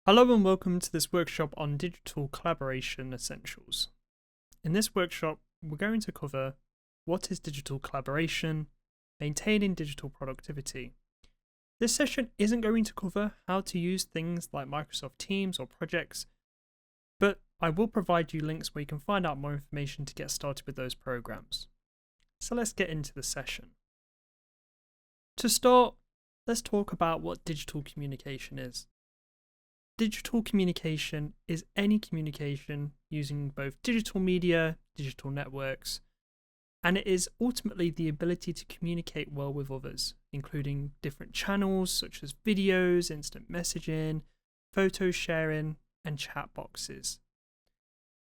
Hello and welcome to this workshop on digital collaboration essentials. In this workshop, we're going to cover what is digital collaboration, maintaining digital productivity. This session isn't going to cover how to use things like Microsoft Teams or projects, but I will provide you links where you can find out more information to get started with those programs. So let's get into the session. To start, let's talk about what digital communication is. Digital communication is any communication using both digital media, digital networks, and it is ultimately the ability to communicate well with others, including different channels such as videos, instant messaging, photo sharing, and chat boxes.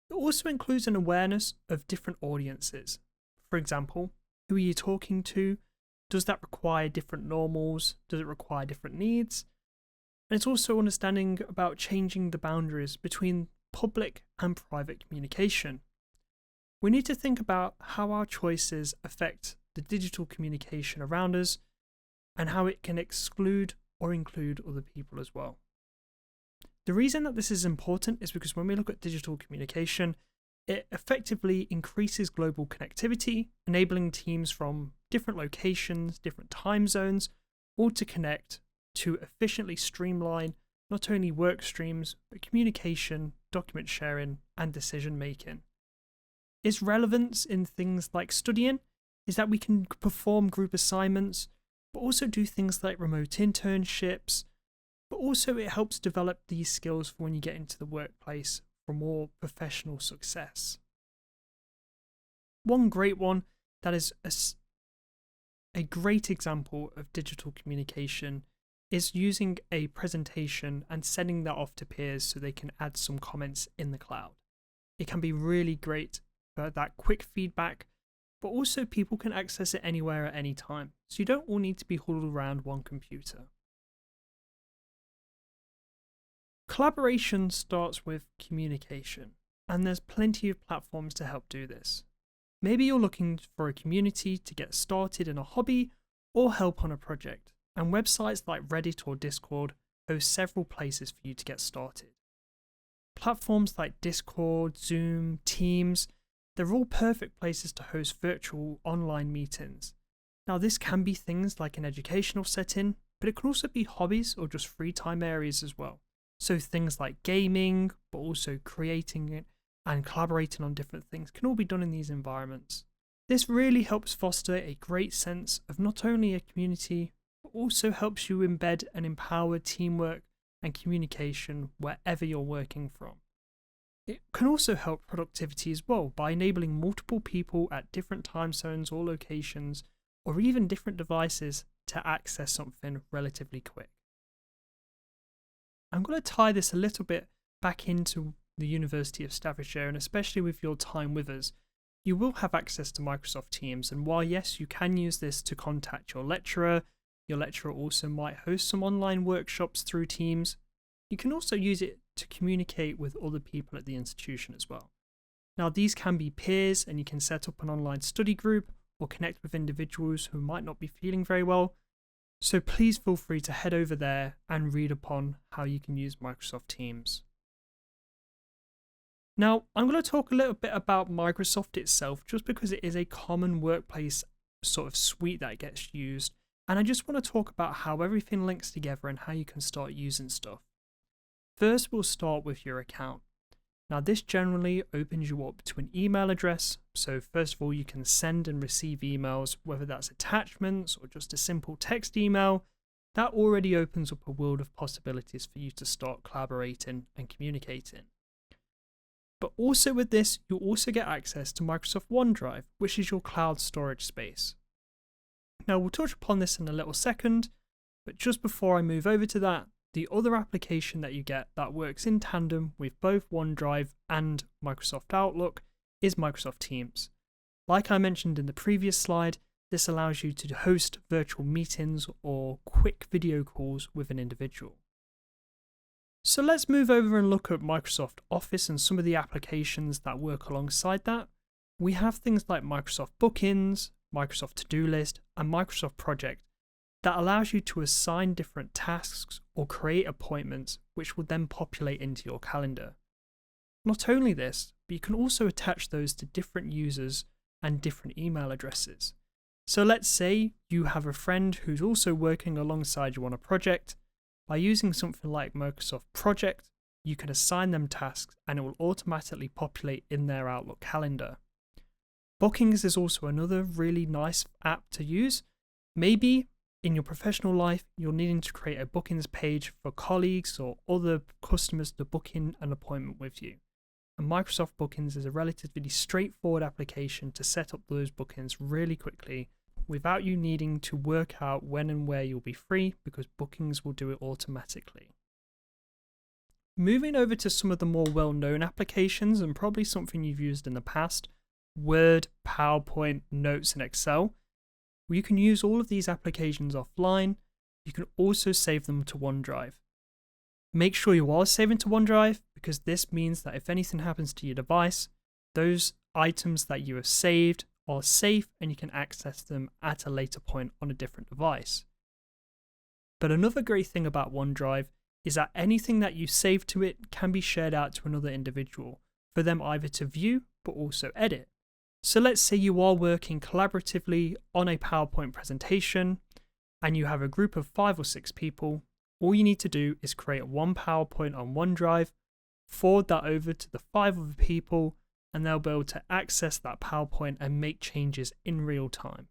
It also includes an awareness of different audiences. For example, who are you talking to? Does that require different normals? Does it require different needs? And it's also understanding about changing the boundaries between public and private communication. We need to think about how our choices affect the digital communication around us and how it can exclude or include other people as well. The reason that this is important is because when we look at digital communication, it effectively increases global connectivity, enabling teams from different locations, different time zones, all to connect to efficiently streamline not only work streams, but communication, document sharing, and decision making. Its relevance in things like studying is that we can perform group assignments, but also do things like remote internships, but also it helps develop these skills for when you get into the workplace for more professional success. One great one that is a great example of digital communication is using a presentation and sending that off to peers so they can add some comments in the cloud. It can be really great for that quick feedback, but also people can access it anywhere at any time, so you don't all need to be huddled around one computer. Collaboration starts with communication, and there's plenty of platforms to help do this. Maybe you're looking for a community to get started in a hobby or help on a project. And websites like Reddit or Discord host several places for you to get started. Platforms like Discord, Zoom, Teams, they're all perfect places to host virtual online meetings. Now, this can be things like an educational setting, but it can also be hobbies or just free time areas as well. So things like gaming, but also creating it and collaborating on different things can all be done in these environments. This really helps foster a great sense of not only a community, also helps you embed and empower teamwork and communication wherever you're working from. It can also help productivity as well by enabling multiple people at different time zones or locations, or even different devices to access something relatively quick. I'm going to tie this a little bit back into the University of Staffordshire, and especially with your time with us. You will have access to Microsoft Teams, and while yes, you can use this to contact your lecturer also might host some online workshops through Teams. You can also use it to communicate with other people at the institution as well. Now, these can be peers, and you can set up an online study group or connect with individuals who might not be feeling very well. So please feel free to head over there and read upon how you can use Microsoft Teams. Now, I'm going to talk a little bit about Microsoft itself, just because it is a common workplace sort of suite that gets used. And I just want to talk about how everything links together and how you can start using stuff. First, we'll start with your account. Now, this generally opens you up to an email address. So first of all, you can send and receive emails, whether that's attachments or just a simple text email. That already opens up a world of possibilities for you to start collaborating and communicating. But also with this, you'll also get access to Microsoft OneDrive, which is your cloud storage space. Now, we'll touch upon this in a little second, but just before I move over to that, the other application that you get that works in tandem with both OneDrive and Microsoft Outlook is Microsoft Teams. Like I mentioned in the previous slide, this allows you to host virtual meetings or quick video calls with an individual. So let's move over and look at Microsoft Office and some of the applications that work alongside that. We have things like Microsoft Bookings, Microsoft To-Do List, and Microsoft Project that allows you to assign different tasks or create appointments which will then populate into your calendar. Not only this, but you can also attach those to different users and different email addresses. So let's say you have a friend who's also working alongside you on a project. By using something like Microsoft Project, you can assign them tasks and it will automatically populate in their Outlook calendar. Bookings is also another really nice app to use. Maybe in your professional life, you're needing to create a bookings page for colleagues or other customers to book in an appointment with you. And Microsoft Bookings is a relatively straightforward application to set up those bookings really quickly without you needing to work out when and where you'll be free, because Bookings will do it automatically. Moving over to some of the more well-known applications and probably something you've used in the past, Word, PowerPoint, Notes, and Excel. You can use all of these applications offline. You can also save them to OneDrive. Make sure you are saving to OneDrive, because this means that if anything happens to your device, those items that you have saved are safe and you can access them at a later point on a different device. But another great thing about OneDrive is that anything that you save to it can be shared out to another individual for them either to view but also edit. So let's say you are working collaboratively on a PowerPoint presentation and you have a group of 5 or 6 people. All you need to do is create one PowerPoint on OneDrive, forward that over to the 5 other people, and they'll be able to access that PowerPoint and make changes in real time.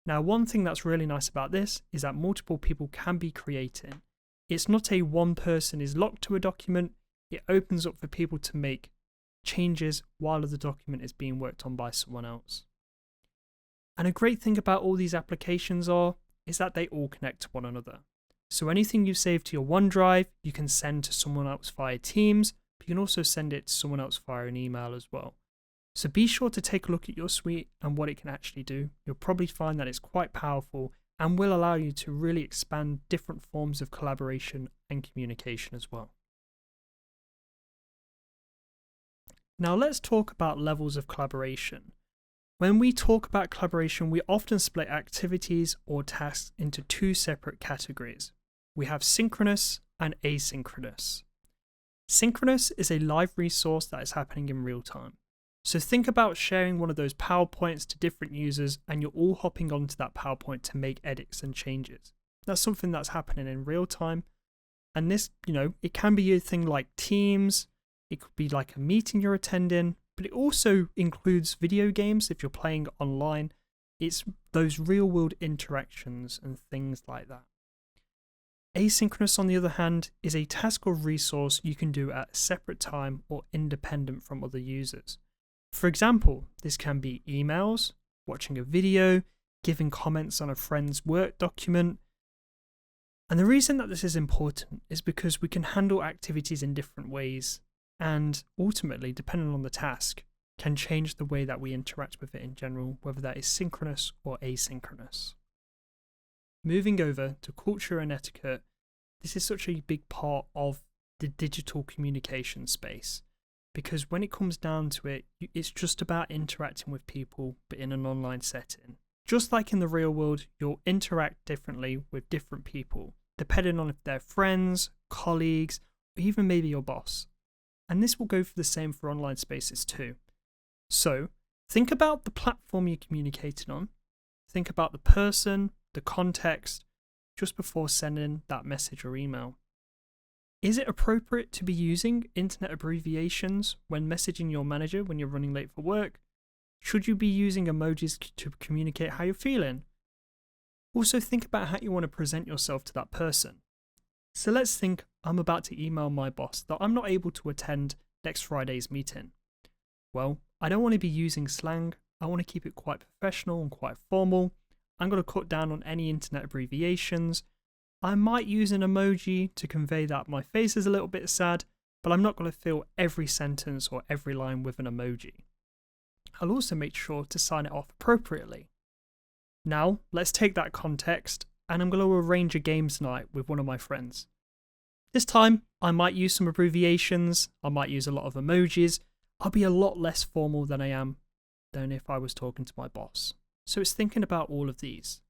Now, one thing that's really nice about this is that multiple people can be creating. It's not a one person is locked to a document. It opens up for people to make changes while the document is being worked on by someone else. And a great thing about all these applications is that they all connect to one another. So anything you save to your OneDrive, you can send to someone else via Teams, but you can also send it to someone else via an email as well. So be sure to take a look at your suite and what it can actually do. You'll probably find that it's quite powerful and will allow you to really expand different forms of collaboration and communication as well. Now let's talk about levels of collaboration. When we talk about collaboration, we often split activities or tasks into 2 separate categories. We have synchronous and asynchronous. Synchronous is a live resource that is happening in real time. So think about sharing one of those PowerPoints to different users and you're all hopping onto that PowerPoint to make edits and changes. That's something that's happening in real time. And this, it can be a thing like Teams, it could be like a meeting you're attending, but it also includes video games if you're playing online. It's those real world interactions and things like that. Asynchronous, on the other hand, is a task or resource you can do at a separate time or independent from other users. For example, this can be emails, watching a video, giving comments on a friend's work document. And the reason that this is important is because we can handle activities in different ways and ultimately, depending on the task, can change the way that we interact with it in general, whether that is synchronous or asynchronous. Moving over to culture and etiquette, this is such a big part of the digital communication space, because when it comes down to it, it's just about interacting with people, but in an online setting. Just like in the real world, you'll interact differently with different people, depending on if they're friends, colleagues, or even maybe your boss. And this will go for the same for online spaces too. So think about the platform you're communicating on. Think about the person, the context, just before sending that message or email. Is it appropriate to be using internet abbreviations when messaging your manager when you're running late for work? Should you be using emojis to communicate how you're feeling? Also think about how you want to present yourself to that person. So let's think I'm about to email my boss that I'm not able to attend next Friday's meeting. Well, I don't want to be using slang. I want to keep it quite professional and quite formal. I'm going to cut down on any internet abbreviations. I might use an emoji to convey that my face is a little bit sad, but I'm not going to fill every sentence or every line with an emoji. I'll also make sure to sign it off appropriately. Now, let's take that context and I'm going to arrange a games night with one of my friends. This time, I might use some abbreviations, I might use a lot of emojis. I'll be a lot less formal than I am than if I was talking to my boss. So it's thinking about all of these.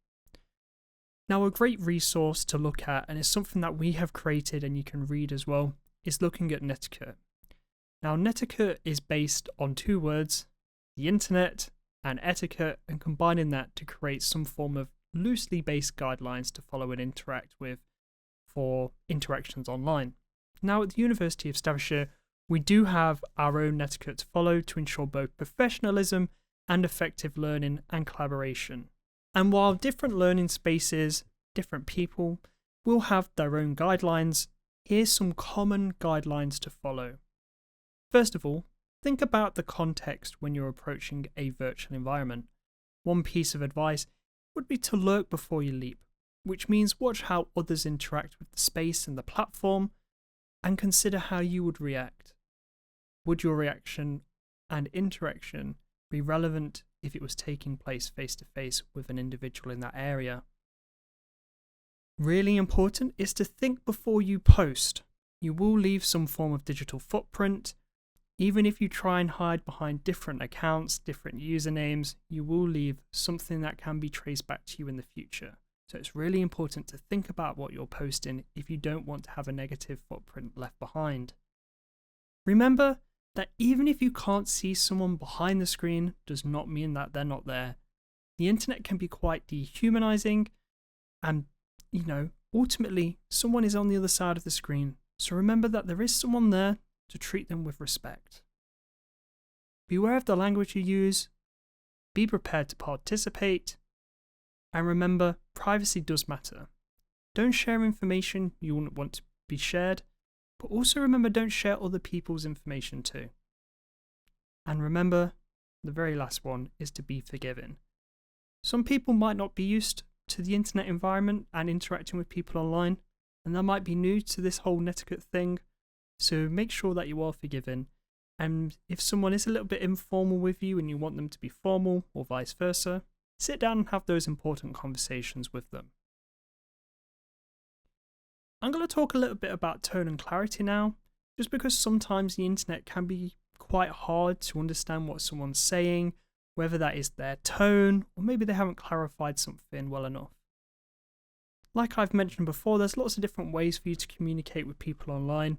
Now, a great resource to look at, and it's something that we have created and you can read as well, is looking at Netiquette. Now, Netiquette is based on two words, the internet and etiquette, and combining that to create some form of loosely based guidelines to follow and interact with for interactions online. Now, at the University of Staffordshire, we do have our own Netiquette to follow to ensure both professionalism and effective learning and collaboration. And while different learning spaces, different people will have their own guidelines, here's some common guidelines to follow. First of all, think about the context when you're approaching a virtual environment. One piece of advice would be to lurk before you leap, which means watch how others interact with the space and the platform and consider how you would react. Would your reaction and interaction be relevant if it was taking place face to face with an individual in that area? Really important is to think before you post. You will leave some form of digital footprint. Even if you try and hide behind different accounts, different usernames, you will leave something that can be traced back to you in the future. So it's really important to think about what you're posting if you don't want to have a negative footprint left behind. Remember that even if you can't see someone behind the screen, does not mean that they're not there. The internet can be quite dehumanizing, and ultimately someone is on the other side of the screen. So remember that there is someone there to treat them with respect. Beware of the language you use, be prepared to participate, and remember, privacy does matter. Don't share information you wouldn't want to be shared, but also remember, don't share other people's information too. And remember, the very last one is to be forgiving. Some people might not be used to the internet environment and interacting with people online, and they might be new to this whole Netiquette thing. So make sure that you are forgiving, and if someone is a little bit informal with you and you want them to be formal or vice versa, sit down and have those important conversations with them. I'm going to talk a little bit about tone and clarity now, just because sometimes the internet can be quite hard to understand what someone's saying, whether that is their tone or maybe they haven't clarified something well enough. Like I've mentioned before, there's lots of different ways for you to communicate with people online.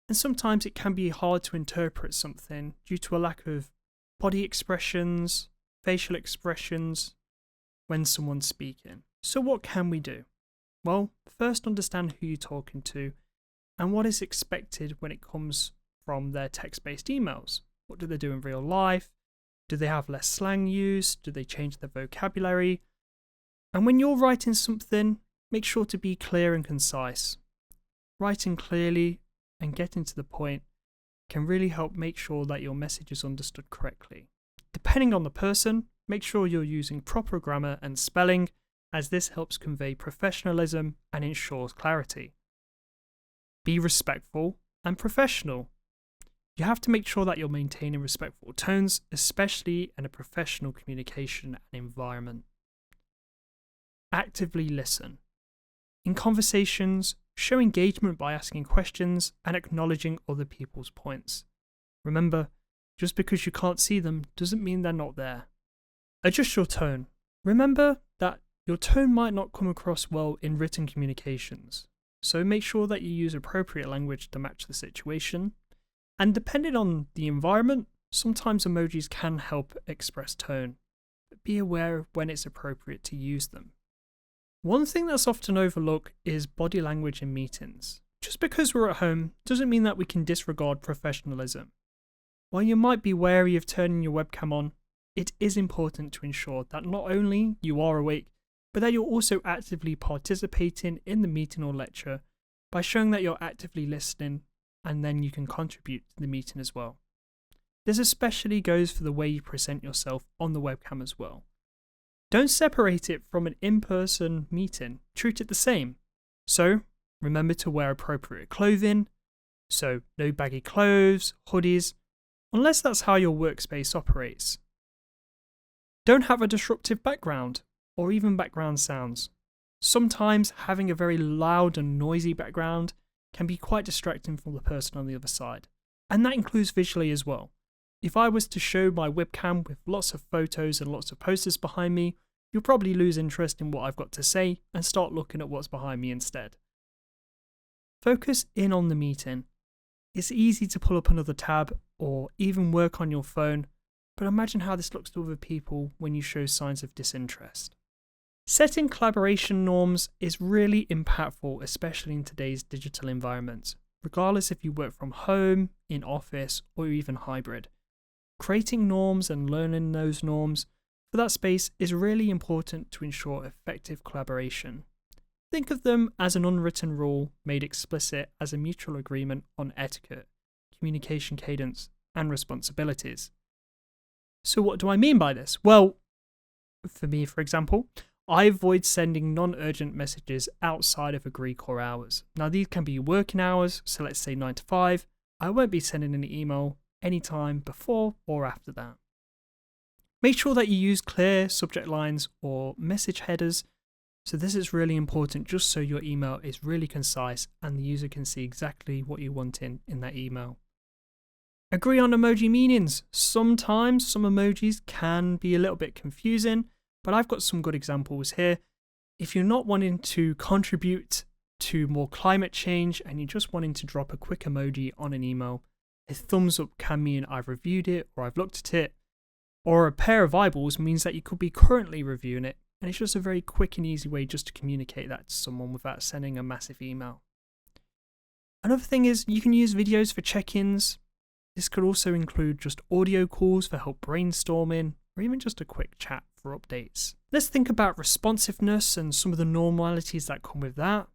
And sometimes it can be hard to interpret something due to a lack of body expressions, facial expressions when someone's speaking. So what can we do? Well, first understand who you're talking to and what is expected when it comes from their text-based emails. What do they do in real life? Do they have less slang use? Do they change their vocabulary? And when you're writing something, make sure to be clear and concise. Writing clearly and getting to the point can really help make sure that your message is understood correctly. Depending on the person, make sure you're using proper grammar and spelling, as this helps convey professionalism and ensures clarity. Be respectful and professional. You have to make sure that you're maintaining respectful tones, especially in a professional communication and environment. Actively listen. In conversations, show engagement by asking questions and acknowledging other people's points. Remember, just because you can't see them doesn't mean they're not there. Adjust your tone. Remember that your tone might not come across well in written communications, so make sure that you use appropriate language to match the situation. And depending on the environment, sometimes emojis can help express tone, but be aware of when it's appropriate to use them. One thing that's often overlooked is body language in meetings. Just because we're at home doesn't mean that we can disregard professionalism. While you might be wary of turning your webcam on, it is important to ensure that not only you are awake, but that you're also actively participating in the meeting or lecture by showing that you're actively listening, and then you can contribute to the meeting as well. This especially goes for the way you present yourself on the webcam as well. Don't separate it from an in-person meeting, treat it the same. So, remember to wear appropriate clothing, so no baggy clothes, hoodies, unless that's how your workspace operates. Don't have a disruptive background, or even background sounds. Sometimes having a very loud and noisy background can be quite distracting from the person on the other side, and that includes visually as well. If I was to show my webcam with lots of photos and lots of posters behind me, you'll probably lose interest in what I've got to say and start looking at what's behind me instead. Focus in on the meeting. It's easy to pull up another tab or even work on your phone, but imagine how this looks to other people when you show signs of disinterest. Setting collaboration norms is really impactful, especially in today's digital environment, regardless if you work from home, in office, or even hybrid. Creating norms and learning those norms for that space is really important to ensure effective collaboration. Think of them as an unwritten rule made explicit as a mutual agreement on etiquette, communication cadence, and responsibilities. So what do I mean by this? Well, for me, for example, I avoid sending non-urgent messages outside of agreed core hours. Now, these can be working hours, so let's say 9 to 5. I won't be sending an email anytime before or after that. Make sure that you use clear subject lines or message headers. So this is really important just so your email is really concise and the user can see exactly what you want in that email. Agree on emoji meanings. Sometimes some emojis can be a little bit confusing, but I've got some good examples here. If you're not wanting to contribute to more climate change and you're just wanting to drop a quick emoji on an email, a thumbs up can mean I've reviewed it or I've looked at it, or a pair of eyeballs means that you could be currently reviewing it, and it's just a very quick and easy way just to communicate that to someone without sending a massive email. Another thing is you can use videos for check-ins. This could also include just audio calls for help brainstorming, or even just a quick chat for updates. Let's think about responsiveness and some of the normalities that come with that.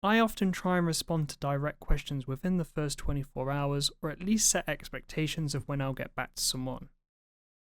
I often try and respond to direct questions within the first 24 hours, or at least set expectations of when I'll get back to someone.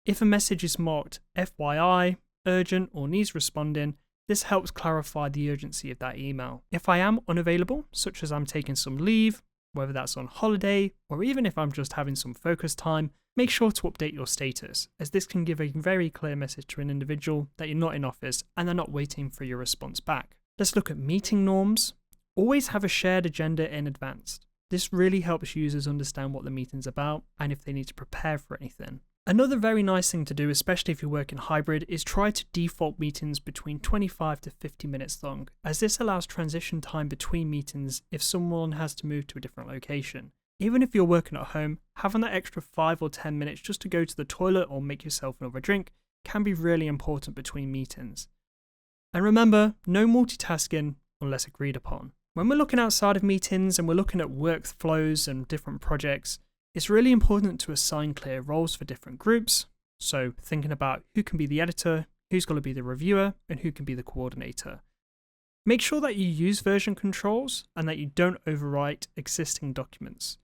If a message is marked FYI, urgent, or needs responding, this helps clarify the urgency of that email. If I am unavailable, such as I'm taking some leave, whether that's on holiday, or even if I'm just having some focus time, make sure to update your status, as this can give a very clear message to an individual that you're not in office and they're not waiting for your response back. Let's look at meeting norms. Always have a shared agenda in advance. This really helps users understand what the meeting's about and if they need to prepare for anything. Another very nice thing to do, especially if you work in hybrid, is try to default meetings between 25 to 50 minutes long, as this allows transition time between meetings if someone has to move to a different location. Even if you're working at home, having that extra 5 or 10 minutes just to go to the toilet or make yourself another drink can be really important between meetings. And remember, no multitasking unless agreed upon. When we're looking outside of meetings and we're looking at workflows and different projects, it's really important to assign clear roles for different groups. So thinking about who can be the editor, who's going to be the reviewer, and who can be the coordinator. Make sure that you use version controls and that you don't overwrite existing documents.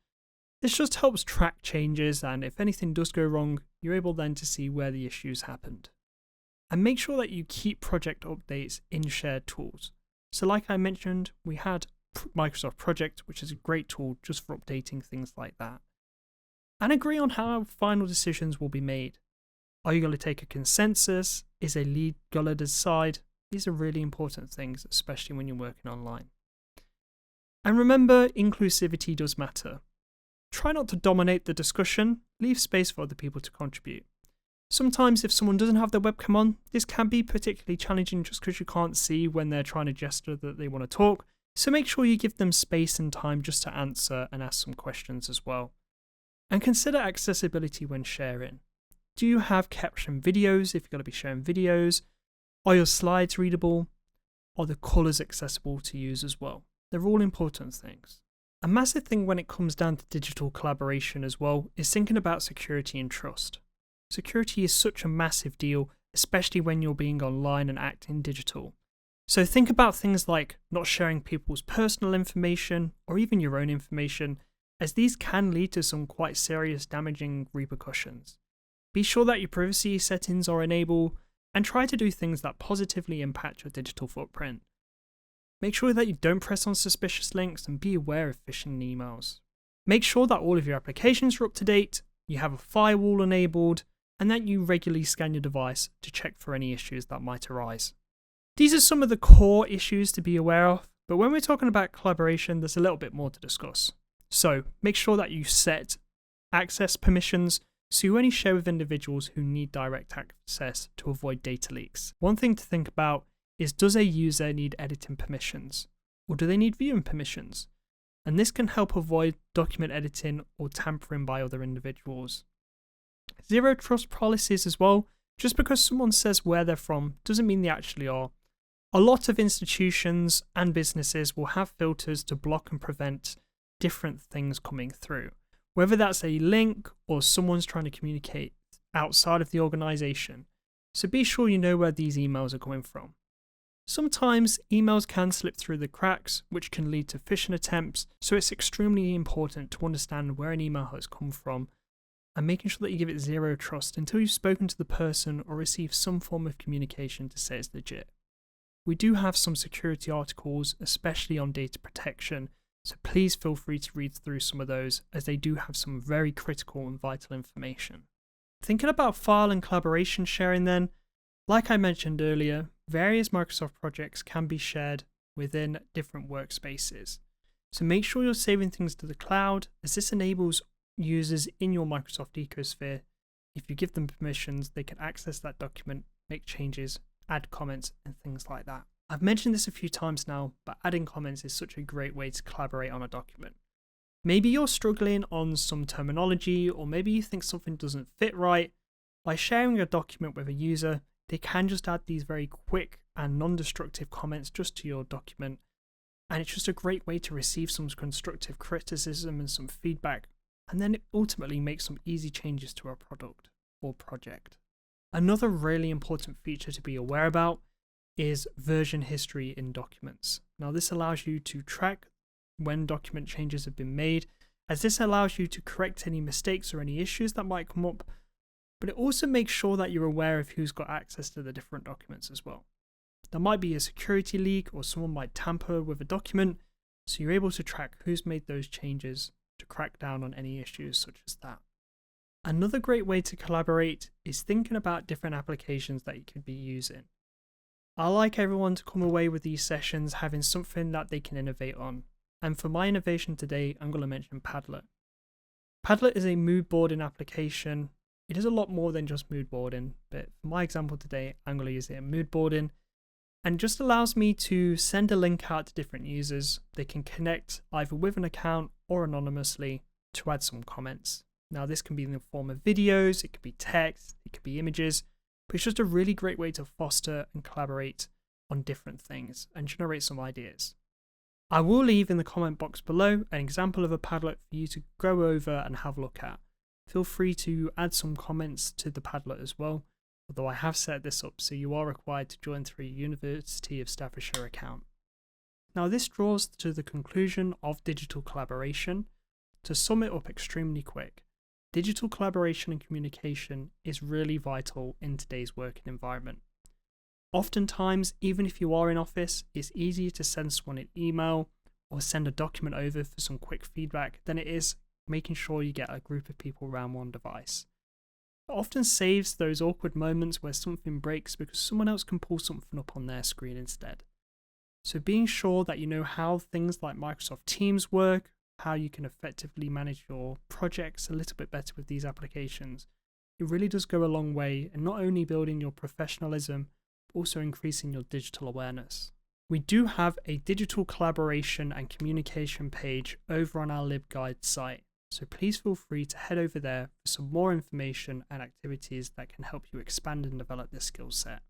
This just helps track changes, and if anything does go wrong, you're able then to see where the issues happened. And make sure that you keep project updates in shared tools. So like I mentioned, we had Microsoft Project, which is a great tool just for updating things like that. And agree on how final decisions will be made. Are you going to take a consensus? Is a lead going to decide? These are really important things, especially when you're working online. And remember, inclusivity does matter. Try not to dominate the discussion, leave space for other people to contribute. Sometimes if someone doesn't have their webcam on, this can be particularly challenging just because you can't see when they're trying to gesture that they want to talk, so make sure you give them space and time just to answer and ask some questions as well. And consider accessibility when sharing. Do you have caption videos if you're going to be sharing videos? Are your slides readable? Are the colours accessible to use as well? They're all important things. A massive thing when it comes down to digital collaboration as well is thinking about security and trust. Security is such a massive deal, especially when you're being online and acting digital. So think about things like not sharing people's personal information or even your own information, as these can lead to some quite serious damaging repercussions. Be sure that your privacy settings are enabled and try to do things that positively impact your digital footprint. Make sure that you don't press on suspicious links and be aware of phishing emails. Make sure that all of your applications are up to date, you have a firewall enabled, and that you regularly scan your device to check for any issues that might arise. These are some of the core issues to be aware of, but when we're talking about collaboration, there's a little bit more to discuss. So make sure that you set access permissions So you only share with individuals who need direct access to avoid data leaks. One thing to think about is, does a user need editing permissions, or do they need viewing permissions? And this can help avoid document editing or tampering by other individuals. Zero trust policies as well. Just because someone says where they're from doesn't mean they actually are. A lot of institutions and businesses will have filters to block and prevent different things coming through, whether that's a link or someone's trying to communicate outside of the organization. So be sure you know where these emails are coming from. Sometimes emails can slip through the cracks, which can lead to phishing attempts, so it's extremely important to understand where an email has come from and making sure that you give it zero trust until you've spoken to the person or received some form of communication to say it's legit. We do have some security articles, especially on data protection, so please feel free to read through some of those, as they do have some very critical and vital information. Thinking about file and collaboration sharing then, like I mentioned earlier, various Microsoft projects can be shared within different workspaces. So make sure you're saving things to the cloud, as this enables users in your Microsoft ecosphere, if you give them permissions, they can access that document, make changes, add comments, and things like that. I've mentioned this a few times now, but adding comments is such a great way to collaborate on a document. Maybe you're struggling on some terminology, or maybe you think something doesn't fit right. By sharing a document with a user, they can just add these very quick and non-destructive comments just to your document, and it's just a great way to receive some constructive criticism and some feedback, and then ultimately make some easy changes to our product or project. Another really important feature to be aware about is version history in documents. Now this allows you to track when document changes have been made, as this allows you to correct any mistakes or any issues that might come up, but it also makes sure that you're aware of who's got access to the different documents as well. There might be a security leak or someone might tamper with a document, so you're able to track who's made those changes to crack down on any issues such as that. Another great way to collaborate is thinking about different applications that you could be using. I like everyone to come away with these sessions having something that they can innovate on. And for my innovation today, I'm going to mention Padlet. Padlet is a mood boarding application. It is a lot more than just mood boarding, but for my example today, I'm going to use it in mood boarding, and just allows me to send a link out to different users. They can connect either with an account or anonymously to add some comments. Now this can be in the form of videos, it could be text, it could be images, but it's just a really great way to foster and collaborate on different things and generate some ideas. I will leave in the comment box below an example of a Padlet for you to go over and have a look at. Feel free to add some comments to the Padlet as well, although I have set this up so you are required to join through your University of Staffordshire account. Now this draws to the conclusion of digital collaboration. To sum it up extremely quick, digital collaboration and communication is really vital in today's working environment. Oftentimes, even if you are in office, it's easier to send someone an email or send a document over for some quick feedback than it is making sure you get a group of people around one device. It often saves those awkward moments where something breaks because someone else can pull something up on their screen instead. So being sure that you know how things like Microsoft Teams work, how you can effectively manage your projects a little bit better with these applications, it really does go a long way in not only building your professionalism, but also increasing your digital awareness. We do have a digital collaboration and communication page over on our LibGuide site, so please feel free to head over there for some more information and activities that can help you expand and develop this skill set.